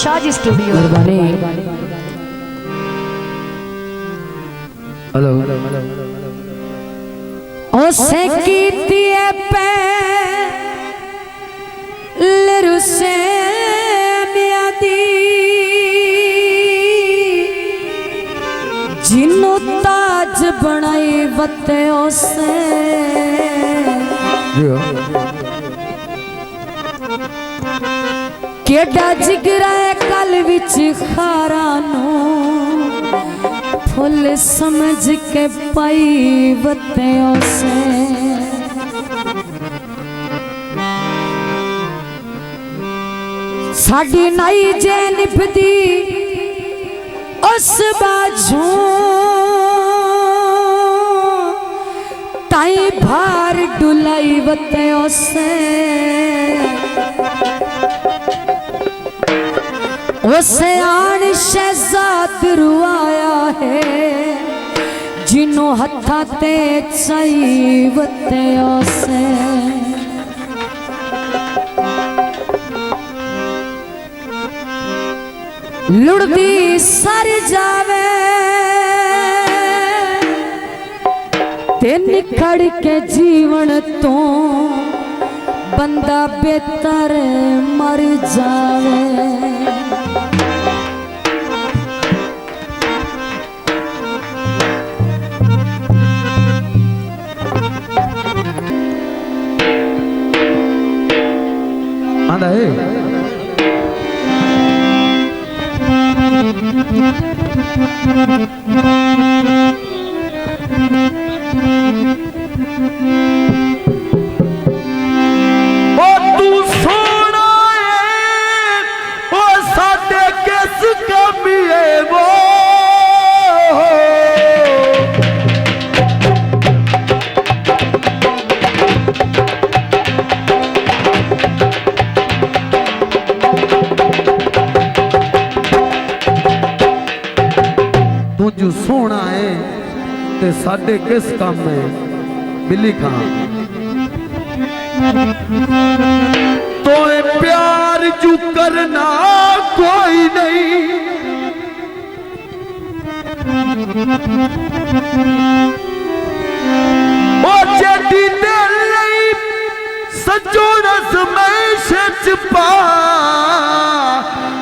Shahaji studio. Hello उसे कीती है पहल रुसे मियादी जिन्नो ताज बनाई बते उसे केडा जिगरा कल विच खारा नू फुल समझ के पाई बते उसे साड़ी नाई जे निभदी उस बाजू ताई भार डुलाई बते उसे उसे आन शहजाद रुआया है जिन्हों हथा ते चाई बते उसे लुड़दी सर जावे ते निखड़ के जीवन तो बंदा बेहतर मर जावे आंदा है सोना है ते साडे किस काम है बिल्ली खां तो प्यार जू करना कोई नहीं ओ जेडी दिल नहीं सजो रज़मेश च पा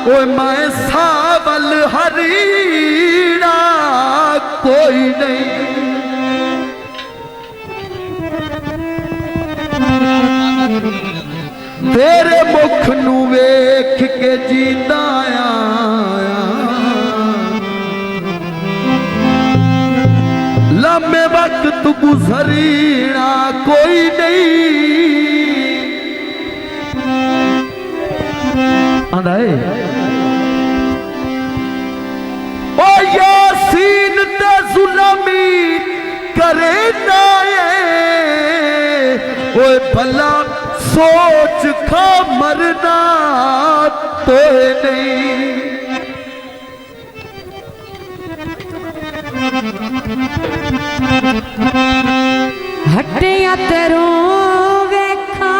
ओ मैं सावल हरीड़ा कोई नहीं तेरे मुख नू वेख के जींदा आया लम्बे वक्त गुजरीना कोई नहीं आंदा है ओ यासीन ते जुल्मी करे नाए ओए भला सोच खा मरना तो नहीं हटिया तेरो वेखा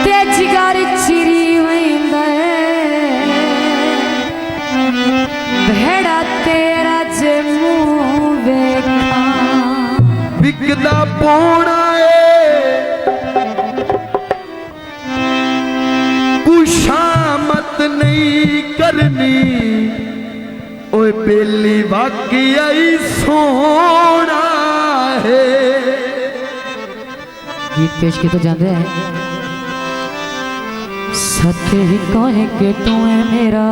ते जिगर चिरी वैंदा भेड़ा तेरा जे मुंह वेखा बिकदा पौना कुशामत नहीं करनी ओए बेली वाकया सोना है गीत पेश किए तो जाते हैं सत्य ही कहे कि तू है मेरा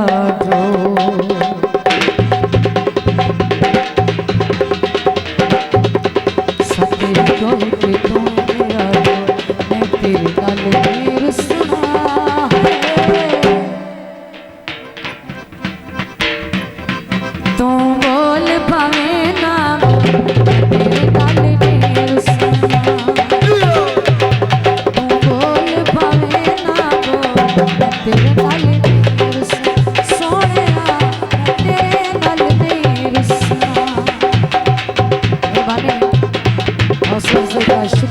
जो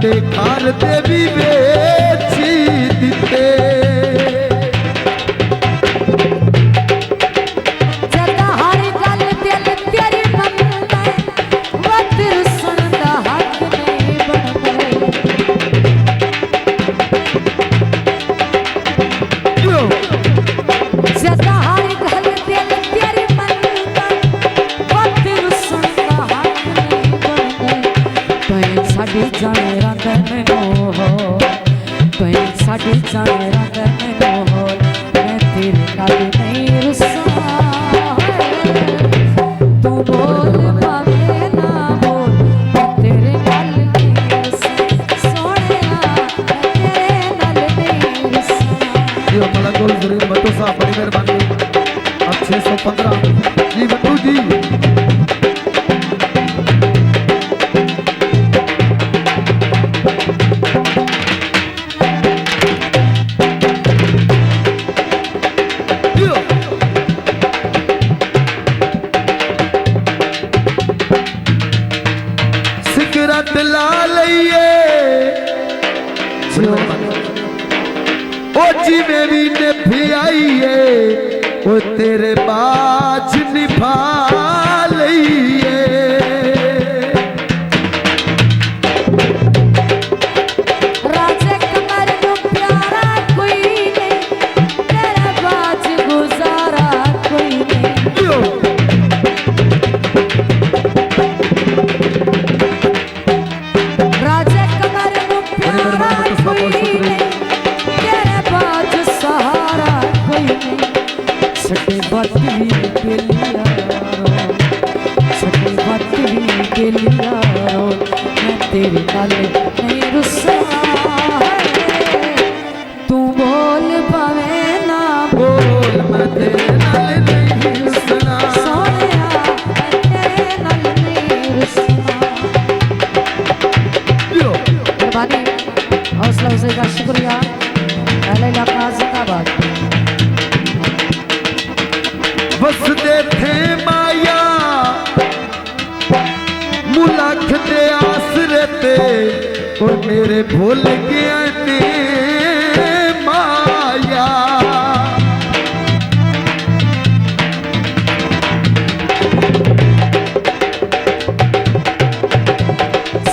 साडे घर दे भी बेची दिते जदा हर गल दिल तेरी मनदा वो तेरे सुनदा हक नहीं बनदा जदा हर गल दिल तेरी मनदा वो तेरे सुनदा हक नहीं बनदा तैं साडी जान रंग मैनू हो तैं साडी जान रंग मैनू हो मैं तेरे नाल नहीं रुसा तू बोल पावे ना बोल मैं तेरे नाल नहीं रुसा सोहणिया मैं तेरे नाल नहीं रुसा जी हमारा गोल जरूर बतो साहब बड़ी मेहरबानी अब 615 जी बतू जी सिगरट ला लइए ओ जिवें भी निभी आईए ओ तेरे बाज निभा लइए राजे कमर नू प्यारा कोई नहीं तेरा बाज गुजारा कोई नहीं राजे कमर नू प्यारा कोई नहीं तेरे बाज सहारा कोई नहीं छटे बत्ती के लिया छटे बत्ती के लिया मैं तेरे नाल नहीं रुसा तू बोल पावे ना बोल मैं तेरे नाल नहीं रुसना सोहणिया मैं तेरे नाल नहीं रुसा मेहरबानी हौसला अफजाई का शुक्रिया अहले इलाका जिंदाबाद वसदे थे माया मुलख दे आसरे ते ओ मेरे भूल गया ने माया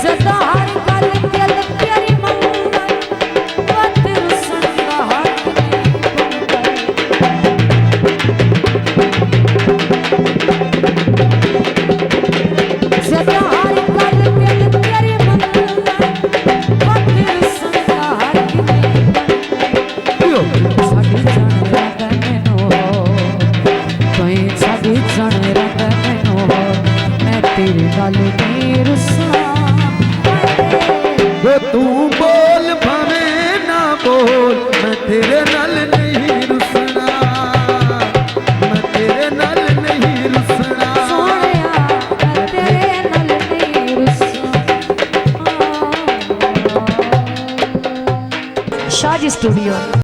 जदा हर गल दिल तेरी मनदा वो तेरे सुनदा हक नहीं बनदा जदा हर गल दिल तेरी मनदा वो तेरे सुनदा हक नहीं बनदा साडी जान रंग मैनू हो तैं साडी जान रंग मैनू हो मैं तेरे नाल नहीं रुसा वो तू बोल भावे ना बोल मैं तेरे नाल नहीं रुसना मैं तेरे नाल नहीं रुसना सोहणिया मैं तेरे नाल नहीं रुसा शाजी स्टूडियो।